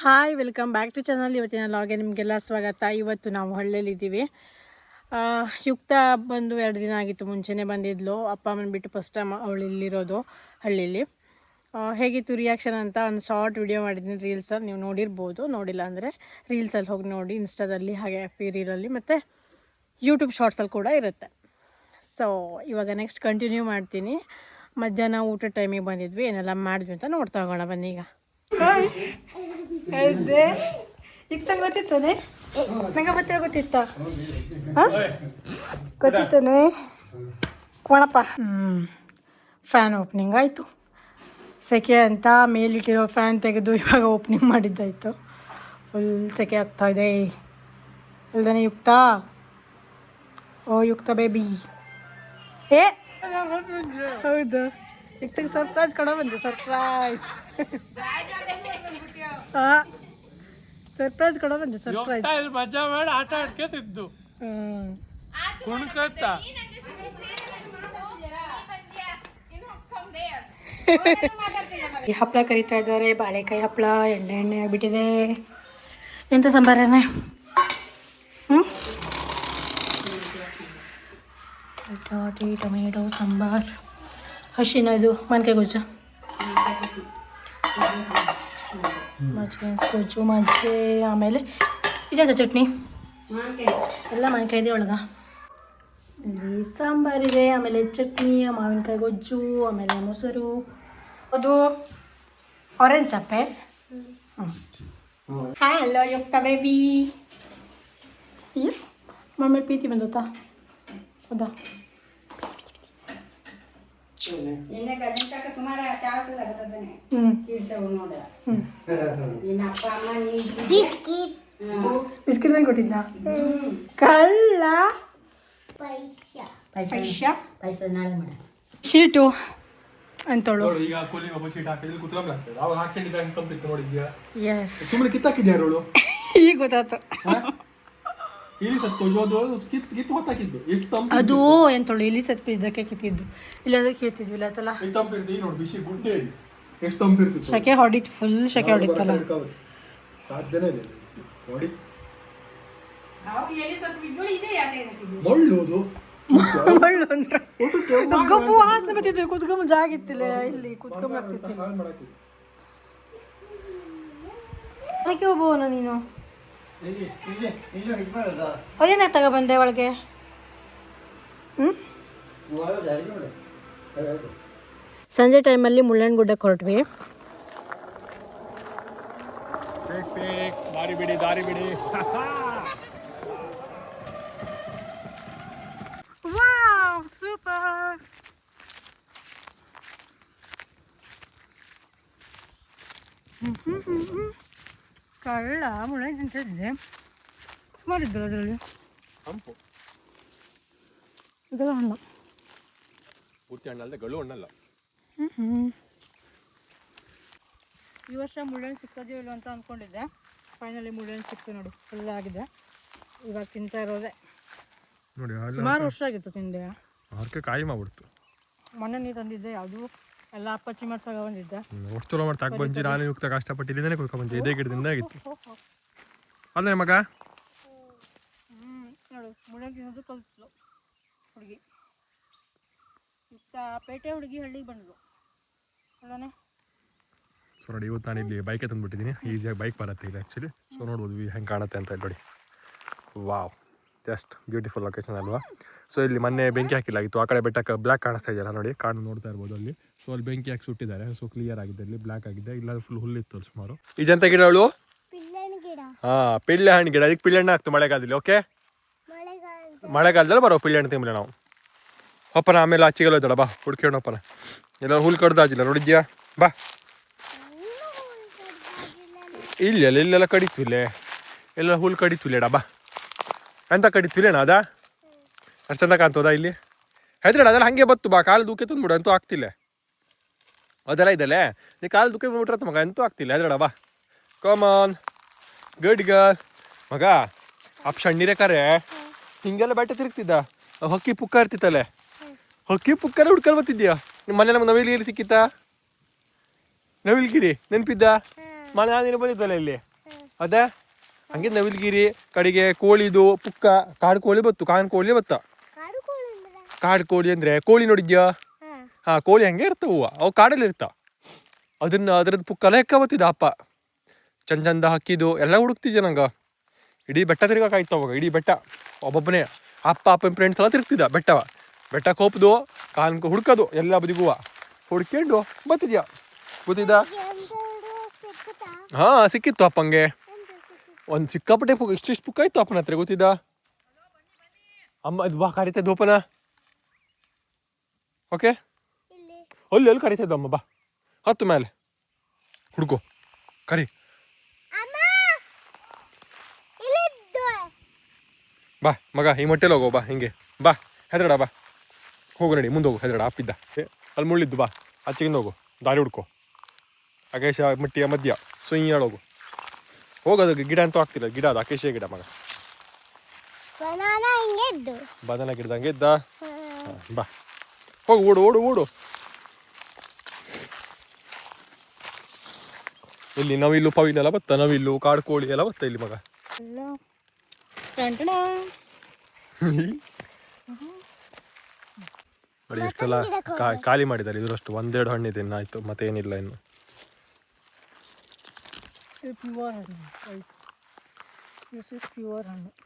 Hi, welcome back to channel. ಇವತ್ತಿನ ಲಾಗೆ ನಿಮಗೆಲ್ಲ ಸ್ವಾಗತ. ಇವತ್ತು ನಾವು ಹಳ್ಳಿಯಲ್ಲಿದ್ದೀವಿ. ಯುಕ್ತ ಬಂದು 2 ದಿನ ಆಗಿತ್ತು, ಮುಂಚೆನೇ ಬಂದಿದ್ಲು. ಅಪ್ಪ ಅಮ್ಮನ ಬಿಟ್ಟು ಫಸ್ಟ್ ಟೈಮ್ ಅವಳು ಇಲ್ಲಿರೋದು ಹಳ್ಳಿಯಲ್ಲಿ. ಹೇಗಿತ್ತು ರಿಯಾಕ್ಷನ್ ಅಂತ ಒಂದು ಶಾರ್ಟ್ ವಿಡಿಯೋ ಮಾಡಿದ್ದೀನಿ ರೀಲ್ಸಲ್ಲಿ, ನೀವು ನೋಡಿರ್ಬೋದು. ನೋಡಿಲ್ಲ ಅಂದರೆ ರೀಲ್ಸಲ್ಲಿ ಹೋಗಿ ನೋಡಿ, ಇನ್ಸ್ಟಾದಲ್ಲಿ ಹಾಗೆ ರೀಲಲ್ಲಿ ಮತ್ತು ಯೂಟ್ಯೂಬ್ ಶಾರ್ಟ್ಸಲ್ಲಿ ಕೂಡ ಇರುತ್ತೆ. ಸೊ ಇವಾಗ ನೆಕ್ಸ್ಟ್ ಕಂಟಿನ್ಯೂ ಮಾಡ್ತೀನಿ. ಮಧ್ಯಾಹ್ನ ಊಟ ಟೈಮಿಗೆ ಬಂದಿದ್ವಿ, ಏನೆಲ್ಲ ಮಾಡಿದ್ವಿ ಅಂತ ನೋಡ್ತಾ ಹೋಗೋಣ ಬನ್ನಿ. ಈಗ ಈಗ ತಂಗ ಗೊತ್ತಿತ್ತಾನೆ, ನಂಗೆ ಮತ್ತೆ ಗೊತ್ತಿತ್ತ ಗೊತ್ತಿತ್ತಾನೆ ಕೋಣಪ್ಪ. ಫ್ಯಾನ್ ಓಪನಿಂಗ್ ಆಯಿತು. ಸೆಕೆ ಅಂತ ಮೇಲಿಟ್ಟಿರೋ ಫ್ಯಾನ್ ತೆಗೆದು ಇವಾಗ ಓಪನಿಂಗ್ ಮಾಡಿದ್ದಾಯಿತು. ಫುಲ್ ಸೆಕೆ ಆಗ್ತಾಯಿದೆ ಅಲ್ದಾನೆ ಯುಕ್ತ. ಓ ಯುಕ್ತ ಬೇಬಿ, ಏ ಹೌದು, ಯುಕ್ತಗೆ ಸರ್ಪ್ರೈಸ್ ಕೊಡೋ ಬಂದೆ. ಸರ್ಪ್ರೈಸ್ ಸರ್ಪ್ರೈಸ್ ಕೊಡೋ ಬಂದೆ. ಸರ್ಪ್ರೈಸ್ ಮಜಾ ಮಾಡಿ ಆಟ ಆಡ್ಕೊತಿದ್ದು ಕುಣ್ಕತ್ತ. ಈ ಹಪ್ಪಳ ಕರಿತಾ ಇದ್ದಾರೆ, ಬಾಳೆಕಾಯಿ ಹಪ್ಪಳ. ಎಣ್ಣೆ ಆಗಿಬಿಟ್ಟಿದೆ. ಎಂತ ಸಾಂಬಾರೇನೆ? ಬಟಾಟೆ ಟೊಮೆಟೊ ಸಾಂಬಾರ್. ಹಸಿನ ಇದು ಮಾನ್ಕಾಯಿ ಗೊಜ್ಜು, ಮಜ್ಜಿಗೆ ಗೊಜ್ಜು, ಮಜ್ಜಿಗೆ. ಆಮೇಲೆ ಇದೆಂತ ಚಟ್ನಿ? ಎಲ್ಲ ಮಾವಿನಕಾಯಿ ಒಳಗ. ಇಲ್ಲಿ ಸಾಂಬಾರಿದೆ, ಆಮೇಲೆ ಚಟ್ನಿ, ಮಾವಿನಕಾಯಿ ಗೊಜ್ಜು, ಆಮೇಲೆ ಮೊಸರು. ಅದು ಆರೆಂಜ್ ಆಪಲ್. ಹಲೋ ಯುಕ್ತ ಬೇಬಿ. ಅಯ್ಯೋ ಮಮ್ಮಿ ಪ್ರೀತಿ ಬಂದೋತಾ? ಹೌದಾ? ಬಿಸ್ಕಿಟ್ ತಂದು ಕೊಟ್ಟಿದ್ದ ಕಳ್ಳ. ಶೀಟು ಅಂತವಳು. ಎಸ್, ಈಗ ಗೊತ್ತಾಯ್ತು. ಅದು ಎಂತಳು ಇಲ್ಲಿ ಸತ್ಪಿದ್ದಕ್ಕೆ ಕಿತ್ತಿದ್ದು, ಇಲ್ಲಾಂದ್ರೆ ಕಿತ್ತಿದ್ವಿ ಇಲ್ಲ ಆಯ್ತಲ್ಲ. ಶಕೆ ಹೊಡಿತು, ಫುಲ್ ಶಕೆ ಹೊಡಿತಲ್ಲ. ಗಬ್ಬು ವಾಸನೆ ಬರ್ತಿದ್ವಿ, ಕುತ್ಕೊಂಬ ಜಾಗ ಇತ್ತಿಲ್ಲ, ಇಲ್ಲಿ ಕುತ್ಕೊಂಬ ಆಗ್ತಿತ್ತಿಲ್ಲ. ಅದಕ್ಕೆ ಹೋಗೋಣ ನೀನು. ಅದೇನ ತಗೊಬಂದೆ ಒಳಗೆ? ಸಂಜೆ ಟೈಮಲ್ಲಿ ಮುಳ್ಳಯ್ಯನ ಗುಡ್ಡಕ್ಕೆ ಹೊರಟ್ವಿ. ದಾರಿ ಬಿಡಿ, ದಾರಿ ಬಿಡಿ. Wow, super. ಕಳ್ಳ ಮುಳ್ಳಯ್ಯನ ತಿಂತಿದ್ದೆ, ಸುಮಾರು ಇದ್ದಳು ಅದರಲ್ಲಿ. ಇದೆಲ್ಲ ಹಣ್ಣು, ಪೂರ್ತಿ ಹಣ್ಣಲ್ಲದೆ ಗಳು ಹಣ್ಣಲ್ಲ. ಈ ವರ್ಷ ಮುಳ್ಳಯ್ಯನ ಸಿಕ್ಕೋದೇ ಇಲ್ಲ ಅಂತ ಅಂದ್ಕೊಂಡಿದ್ದೆ. ಫೈನಲಿ ಮುಳ್ಳಯ್ಯನ ಸಿಕ್ತು ನೋಡಿ, ಫುಲ್ ಆಗಿದೆ. ಇವಾಗ ತಿಂತಾ ಇರೋದೆ ನೋಡಿ. ಸುಮಾರು ವರ್ಷ ಆಗಿತ್ತು ತಿಂದೆ. ಅವ್ರಿಗೆ ಕಾಯಿ ಮಾಡ್ಬಿಡ್ತು. ಮೊನ್ನೆ ನೀರು ತಂದಿದ್ದೆ, ಯಾವುದು ಎಲ್ಲ ಅಪ್ಪಚ್ಚಿ ಮಾಡಿ ತಗೊಬಂದಿದ್ದೆ. ಅಷ್ಟು ಮಾಡಿ ತಗ ಬಂಜಿ ನಾನು ಯುಕ್ತ ಕಷ್ಟಪಟ್ಟು ಇಲ್ಲಿಂದನೇ ಕುತ್ಕೊಂಡ್ಬಂಜಿ. ಇದೇ ಗಿಡದಿಂದ ಆಗಿತ್ತು ಅಲ್ಲೇ ಮಗ. ನೋಡು, ಮುಳ್ಳಯ್ಯನ ತಿನ್ನೋದು ಕಲ್ತು ಹುಡುಗಿ. ಯುಕ್ತ ಪೇಟೆ ಹುಡುಗಿ ಹಳ್ಳಿಗೆ ಬಂದಳು ಅಲ್ಲೇ. ಸೊ ನೋಡಿ, ಇವತ್ತು ನಾನು ಇಲ್ಲಿ ಬೈಕೆ ತಂದುಬಿಟ್ಟಿದ್ದೀನಿ. ಈಸಿಯಾಗಿ ಬೈಕ್ ಬರುತ್ತೆ ಇಲ್ಲಿ ಆ್ಯಕ್ಚುಲಿ. ಸೊ ನೋಡ್ಬೋದು ಹೆಂಗೆ ಕಾಣುತ್ತೆ ಅಂತ ನೋಡಿ. ವಾವ್, ಜಸ್ಟ್ ಬ್ಯೂಟಿಫುಲ್ ಲೊಕೇಶನ್ ಅಲ್ವಾ? ಸೊ ಇಲ್ಲಿ ಮೊನ್ನೆ ಬೆಂಕಿ ಹಾಕಿಲಾಗಿತ್ತು. ಆ ಕಡೆ ಬೆಟ್ಟಕ್ಕೆ ಬ್ಲ್ಯಾಕ್ ಕಾಣಿಸ್ತಾ ಇದೆಯಲ್ಲ ನೋಡಿ, ಕಾಡು ನೋಡ್ತಾ ಇರ್ಬೋದು ಅಲ್ಲಿ. ಸೊ ಅಲ್ಲಿ ಬೆಂಕಿ ಹಾಕಿ ಸುಟ್ಟಿದ್ದಾರೆ. ಸೊ ಕ್ಲಿಯರ್ ಆಗಿದೆ, ಅಲ್ಲಿ ಬ್ಲ್ಯಾಕ್ ಆಗಿದೆ. ಇಲ್ಲ ಫುಲ್ ಹುಲ್ಲಿತ್ತು ಅಲ್ಲಿ ಸುಮಾರು. ಇದಂತ ಗಿಡ ಅವಳು? ಹಾಂ, ಪಿಳ್ಳೆ ಹಣ್ಣು ಗಿಡ. ಅದಕ್ಕೆ ಪಿಳ್ಳೆ ಹಣ್ಣು ಹಾಕ್ತು ಮಳೆಗಾಲದಲ್ಲಿ. ಓಕೆ, ಮಳೆಗಾಲದಲ್ಲಿ ಬರೋ ಪಿಳ್ಳೆ ಹಣ್ಣು ತಿಂಬಲ್ಲ ನಾವು. ಅಪ್ಪನ ಆಮೇಲೆ ಆಚೆಗೆಲ್ಲ ಹೋಯ್ತಳ, ಬಾ ಹುಡ್ಕೇಣಪ್ಪನ. ಎಲ್ಲ ಹುಲ್ ಕಡ್ದಾಜಿಲ್ಲ ನೋಡಿದ್ಯಾ? ಬಾ. ಇಲ್ಲ ಇಲ್ಲೆಲ್ಲ ಕಡಿತಿಲ್ಲೇ, ಎಲ್ಲ ಹುಲ್ ಕಡಿತಿಲ್ಲೇಡ. ಬಾ. ಎಂತ ಕಡಿತಿಲ್ಲೇಣ ಅದ? ಅಷ್ಟು ಚಂದ ಕಾಣ್ತದ ಇಲ್ಲಿ? ಹೆದ್ರಡ ಅದೆಲ್ಲ ಹಾಗೆ ಬತ್ತು. ಬಾ, ಕಾಲು ದೂಕೆ ತಂದ್ಬಿಡು, ಅಂತೂ ಆಗ್ತಿಲ್ಲ. ಅದೆಲ್ಲ ಇದಲ್ಲೇ ನೀ ಕಾಲು ದೂಕೆ ಬಿಟ್ರತ್ತ ಮಗ, ಅಂತೂ ಆಗ್ತಿಲ್ಲ. ಹೆದ್ರಡ ಬಾ, ಕಾಮನ್ ಗುಡ್ ಗರ್ಲ್. ಮಗ ಅಪ್ ಸಣ್ಣೀರೇ ಕರೆ ಹಿಂಗೆಲ್ಲ ಬೆಟ್ಟ ತಿರುಗ್ತಿದ್ದ. ಹಕ್ಕಿ ಪುಕ್ಕ ಇರ್ತಿತ್ತಲ್ಲೇ, ಹಕ್ಕಿ ಪುಕ್ಕನ ಹುಡ್ಕೊಂಡು ಬರ್ತಿದ್ಯಾ? ನಿಮ್ಮ ಮನೆ ನಮ್ಗೆ ನವಿಲ್ಗಿರಿ ಸಿಕ್ಕಿತ್ತಾ? ನವಿಲ್ಗಿರಿ ನೆನಪಿದ್ದ? ಮನೆ ನಾನು ಬಂದಿದ್ದಲ್ಲ ಇಲ್ಲಿ. ಅದೇ ಹಂಗೆ ನವಿಲ್ಗಿರಿ ಕಡೆಗೆ ಕೋಳಿದು ಪುಕ್ಕ ಕಾಡು ಕೋಳಿ ಬತ್ತು ಕಾನ್ ಕೋಳಿ ಬತ್ತ. ಕಾಡು ಕೋಳಿ ಅಂದ್ರೆ ಕೋಳಿ ನೋಡಿದ್ಯಾ? ಹಾ, ಕೋಳಿ ಹಂಗೆ ಇರ್ತಾವ ಅವು ಕಾಡಲ್ಲಿ ಇರ್ತಾವ. ಅದ್ರದ್ದು ಪುಕ್ಕ ಲೆಕ್ಕ ಬತ್ತಿದ ಅಪ್ಪ ಚಂದ ಹಕ್ಕಿದು ಎಲ್ಲ ಹುಡುಕ್ತಿದ್ಯ ನಂಗೆ. ಇಡೀ ಬೆಟ್ಟ ತಿರ್ಗಾಕಾಯ್ತು ಅವಾಗ, ಇಡೀ ಬೆಟ್ಟ ಒಬ್ಬೊಬ್ಬನೇ. ಅಪ್ಪನ ಫ್ರೆಂಡ್ಸ್ ಎಲ್ಲ ತಿರ್ಗ್ತಿದ್ದ ಬೆಟ್ಟ ಕೋಪ್ದು ಕಾನ್ ಹುಡ್ಕೋದು ಎಲ್ಲ ಬದಿಗುವ ಹುಡ್ಕೊಂಡು ಬತ್ತಿದ್ಯಾ ಗೊತ್ತಿದ್ದ. ಹಾ, ಸಿಕ್ಕಿತ್ತು ಅಪ್ಪಂಗೆ ಒಂದು ಸಿಕ್ಕಾಪಟ್ಟೆ ಪುಕ್ಕ, ಇಷ್ಟಿಷ್ಟು ಪುಕ್ಕ ಇತ್ತು ಅಪ್ಪನ ಹತ್ರ ಗೊತ್ತಿದ್ದ. ಅಮ್ಮ ಇದು ಬಾ ಕರಿತದ್ದು ಓಪನ. ಓಕೆ, ಅಲ್ಲಿ ಕರಿತದ್ದು ಅಮ್ಮ, ಬಾ ಹತ್ತು ಮೇಲೆ ಹುಡ್ಕೋ ಕರಿ. ಬಾ ಮಗ, ಈ ಮೊಟ್ಟೆಲಿ ಹೋಗೋ, ಬಾ ಹಿಂಗೆ ಬಾ, ಹೆದರಡ ಬಾ, ಹೋಗು ನಡಿ ಮುಂದೆ ಹೋಗು, ಹೆದರಡ ಅಪ್ಪಿದ್ದ ಅಲ್ಲಿ ಮುಳ್ಳಿದ್ದು, ಬಾ ಆಚೆಗಿಂದ ಹೋಗು, ದಾರಿ ಹುಡ್ಕೋ ಅಕೇಶ ಮಟ್ಟಿಯ ಮಧ್ಯ ಸುಯ್ಯಾಳೋಗು ಹೋಗೋದು. ಗಿಡ ಅಂತೂ ಆಗ್ತಿಲ್ಲ, ಗಿಡ ಅದು ಅಕೇಶಿಯ ಗಿಡ ಮಗ, ಬನಾನ ಗಿಡದಂಗೆ ಇದ್ದ. ಬಾ ಹೋಗು, ಓಡು ಓಡು ಓಡು. ಇಲ್ಲಿ ನವಿಲು ಪವಿಲೆಲ್ಲ ಬತ್ತ, ನವಿಲು ಕಾಡು ಕೋಳಿ ಎಲ್ಲ ಬತ್ತ ಇಲ್ಲಿ ಮಗ. ನೋಡಿ ಎಷ್ಟೆಲ್ಲ ಖಾಲಿ ಮಾಡಿದ್ದಾರೆ. ಇದರಷ್ಟು ಒಂದೆರಡು ಹಣ್ಣಿದೆ, ಇನ್ನು ಆಯ್ತು ಮತ್ತೆ ಏನಿಲ್ಲ ಇನ್ನು.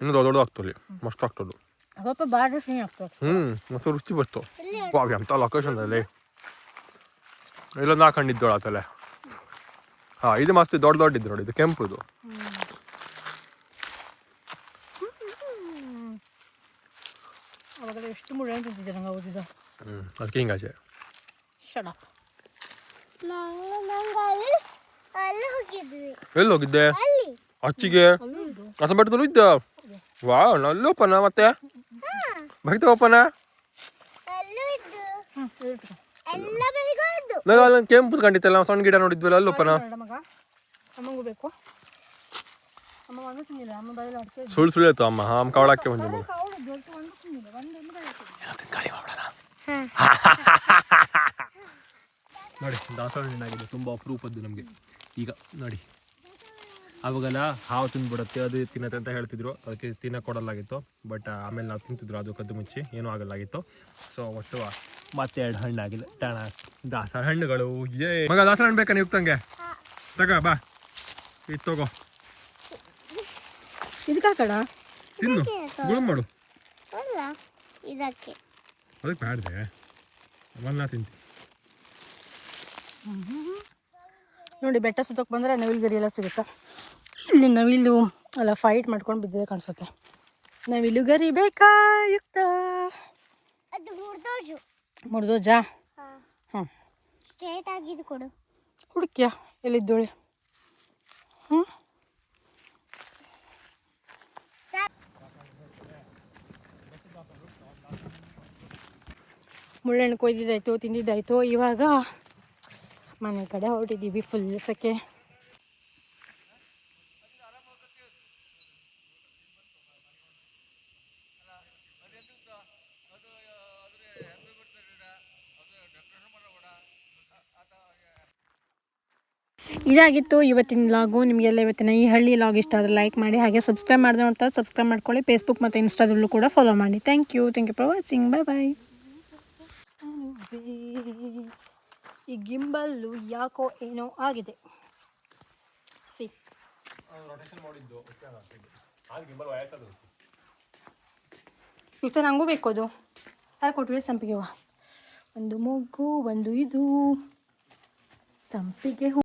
ಇನ್ನು ದೊಡ್ಡ ಆಗ್ತದೆ, ಮಸ್ತ್ ಆಗ್ತದೆ. ಮತ್ತೆ ರುಚಿ ಬರ್ತು. ಅಂತ ಲೊಕೇಶನ್ದಲ್ಲಿ ಇಲ್ಲೊಂದು 4 ಹಣ್ಣು ಇದ್ದೋಳ ಆತಲೆ. ಹಾ, ಇದು ಮಸ್ತ್ ದೊಡ್ಡ ಇದ್ದು ನೋಡಿ, ಇದು ಕೆಂಪುದು. ಎಷ್ಟು ಮುಳ್ಳು ತಿಂತಿದ್ದೆ ನಂಗೆ ಓದಿದ. ಅದಕ್ಕೆ ಹಿಂಗಾಚೆ ಎಲ್ಲಿ ಹೋಗಿದ್ದೆ? ಅಚ್ಚಿಗೆ ಅಸ ಬೆಟ್ಟದಲ್ಲೂ ಇದ್ದ. ವಾ, ಅಲ್ಲಿ ಓಪನ ಮತ್ತೆ ಬೈತ ಓಪನ. ಅಲ್ಲಿ ಕೆಂಪು ಕಂಡಿತ್ತಲ್ಲ, ನಾವು ಸಣ್ಣ ಗಿಡ ನೋಡಿದ್ವಲ್ಲ, ಅಲ್ಲಿ ಓಪನ. ಸುಳ್ಳು ಸುಳ್ಳು ಆಯ್ತು ಅಮ್ಮ. ಅಮ್ಮ ಕವಳಕ್ಕೆ ಬಂದ ನೋಡಿ. ದಾಸವಾಳ ಹಣ್ಣಾಗಿದೆ, ತುಂಬ ಅಪರೂಪದ್ದು ನಮಗೆ ಈಗ ನೋಡಿ. ಅವಾಗೆಲ್ಲ ಹಾವು ತಿಂದ್ಬಿಡುತ್ತೆ, ಅದು ತಿನ್ನತ್ತೆ ಅಂತ ಹೇಳ್ತಿದ್ರು, ಅದಕ್ಕೆ ತಿನ್ನಕ್ಕೆ ಕೊಡಲಾಗಿತ್ತು. ಬಟ್ ಆಮೇಲೆ ನಾವು ತಿಂತಿದ್ರು, ಅದು ಕದ್ದು ಮುಚ್ಚಿ ಏನೂ ಆಗಲಾಗಿತ್ತು. ಸೊ ಒಟ್ಟು ಮತ್ತೆ 2 ಹಣ್ಣಾಗಿದೆ. ಟಣ ದಾಸವಾಳ ಹಣ್ಣುಗಳು. ಮಗ ದಾಸವಾಳ ಹಣ್ಣು ಬೇಕಾ ನೀವು ತಂಗೆ? ತಗ ಬಾ, ಇದು ತಗೋ, ತಿನ್ನು, ಗುಳು ಮಾಡು. ಅದಕ್ಕೆ ಬ್ಯಾಡ್ದೆ, ಅವನ್ನ ತಿಂತಿ. ನೋಡಿ, ಬೆಟ್ಟ ಸುತ್ತಕ್ಕೆ ಬಂದರೆ ನವಿಲುಗರಿ ಎಲ್ಲ ಸಿಗುತ್ತೆ. ಇಲ್ಲಿ ನವಿಲು ಎಲ್ಲ ಫೈಟ್ ಮಾಡ್ಕೊಂಡು ಬಿದ್ದಿದೆ ಕಾಣಿಸುತ್ತೆ. ನವಿಲುಗರಿ ಬೇಕಾ ಯುಕ್ತ? ಮುರ್ದೋಜಾ? ಹ್ಞೂ, ಸ್ಟ್ರೇಟ್ ಆಗಿದ್ದು ಕೊಡು. ಹುಡುಕ್ಯಾ ಎಲ್ಲಿದ್ದೋಳೆ? ಹ್ಞೂ, ಮುಳ್ಳೆಣ್ಣು ಕೊಯ್ದಿದ್ದಾಯ್ತು, ತಿಂದಿದ್ದಾಯ್ತು. ಇವಾಗ ಮನೆ ಕಡೆ ಹೊರಟಿದ್ದೀವಿ. ಫುಲ್ ಸೆಕೆ. ಇದಾಗಿತ್ತು ಇವತ್ತಿನ ಲಾಗು. ನಿಮಗೆಲ್ಲ ಇವತ್ತಿನ ಈ ಹಳ್ಳಿ ಲಾಗ್ ಇಷ್ಟ ಆದರೆ ಲೈಕ್ ಮಾಡಿ, ಹಾಗೆ ಸಬ್ಸ್ಕ್ರೈಬ್ ಮಾಡಿದೆ ನೋಡ್ತಾ ಸಬ್ಸ್ಕ್ರೈಬ್ ಮಾಡ್ಕೊಳ್ಳಿ. ಫೇಸ್ಬುಕ್ ಮತ್ತು ಇನ್ಸ್ಟಾದಲ್ಲೂ ಕೂಡ ಫಾಲೋ ಮಾಡಿ. Thank you for watching. Bye. ಈ ಗಿಂಬಲ್ಲು ಯಾಕೋ ಏನೋ ಆಗಿದೆ. ಈಗ ನಂಗೂ ಬೇಕು ಅದು. ಯಾರು ಕೊಟ್ವಿ ಸಂಪಿಗೆ ಹೂವು? ಒಂದು ಮೊಗ್ಗು, ಒಂದು ಇದು ಸಂಪಿಗೆ ಹೂ.